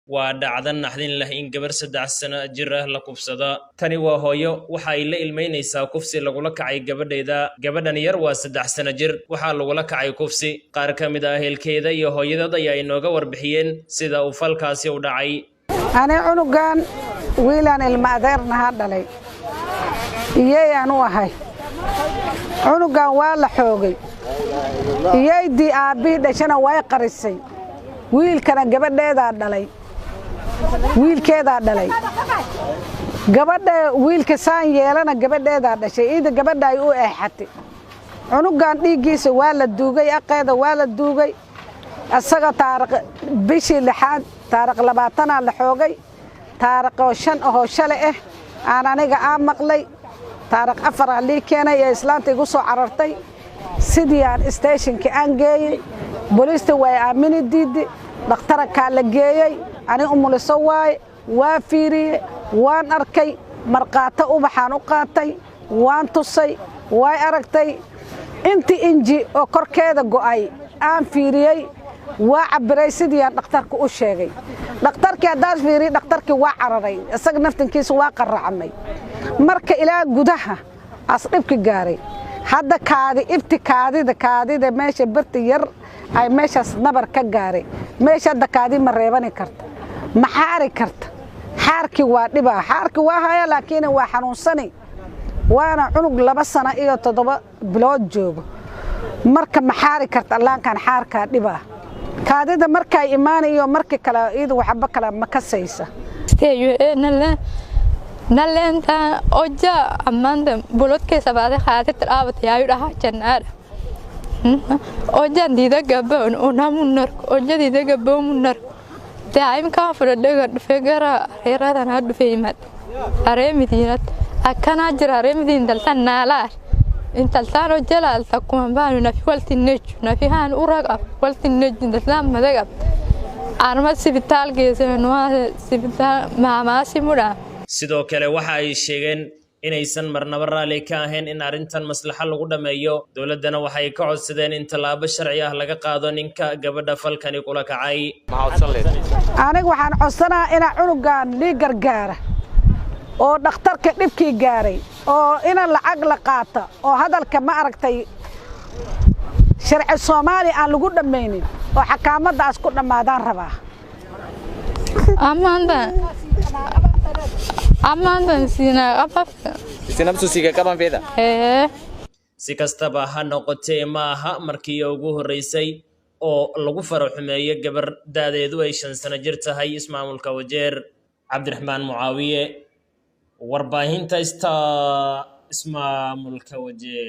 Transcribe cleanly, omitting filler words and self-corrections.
waa dhacdan naxdin leh in gabar 3 sano jir ah la kufsado. Tani waa hooyo waxa ay la ilmeynaysaa kufsi lagula kacay gabadheeda. Gabadhan yar waa 3 sano jir waxa lagula kacay kufsi. Qaar ka mid ah ehelkeeda iyo hooyadeeda ayaa inooga warbixiyeen sida uu falkaasi u dhacay. Ani cunugan wiilan ilma adeernaha dhalay. Iyayaan u ahay. Cunugan waa la xoogay. Iyaydii aabii dhashana way qarisay. wiilkana gabadheeda dhalay wiilkeeda dhalay gabadha wiilka saan yeelana gabadheeda dhashay ida gabadha ay u eexatay cunugan dhigiisa waa la duugay aqeeda waa la duugay asaga taariikh bishii 6 taariikh 20 la xoogay taariikh 5 oo shalay aan aniga maqlay taariikh 4 li keenay ee islaanta igu soo carartay sidii aan stationka aan geeyay booliska way aamini diiday dhakhtarka ka la geeyay ani umuliso waa fiiriyay waan arkay marqaata u baxaan u qaatay waan tusay way aragtay intii inji oo korkeeda go'ay aan fiiriyay waa cabiray sidii aan dhakhtarku u sheegay dhakhtarkii hadaas fiiriyay dhakhtarkii waa cararay isaga naftankiisa waa qarracmay marka ilaa gudaha as dhibki gaaray hadda kaadida meesha birta yar ay meeshaas nabar ka gaaray meesha kaadi ma reebani karta ma xaari karta xaarki waa dhiba xaarki waa haya laakiin waa xanuunsani waana cunug 2 sano iyo 7 bilood joogo marka ma xaari karta allaankan xaarka dhiba kaadida markay iimaaniyo markii kale iyadu waxba kale ma kasaysa nalenta oja amanda bolodke sabade khaatir aabta ayu dhaha jannaad oja dida gaboon una munar oja dida gaboon munar taayim ka fadhiga figara reeradan had feemad areemidinad akana jira areemidin daltan naalaar intaltaan ojala takum baanu nafi waltinej nafihan uraga waltinej daltan madaga arma sibitaal geesano sibitaal maamaasi muda sidoo kale waxa ay sheegeen inaysan marnaba raali ka ahayn in arintan maslaxa lagu dhameeyo dawladana waxay ka codsadeen in talaabo sharci ah laga qaado ninka gabadha falkani kula kacay aniga waxaan codsanaa in cunugan lii gargaara oo dhakhtarka dhibkii gaaray oo in lacag la qaato oo hadalka ma aragtay sharci Soomaali aan lagu dhameynin oo xakaamadaas ku dhamaadaan rabaa Amanda sina susiga kaban feeda si kastaba ha noqotee ma aha markii ugu horeysay oo lagu faro xumeeyo gabar daadeedu ay 5 sano jir tahay ismaamulka Wajeer Cabdiraxmaan Mucaawiye warbaahinta ismaamulka Wajeer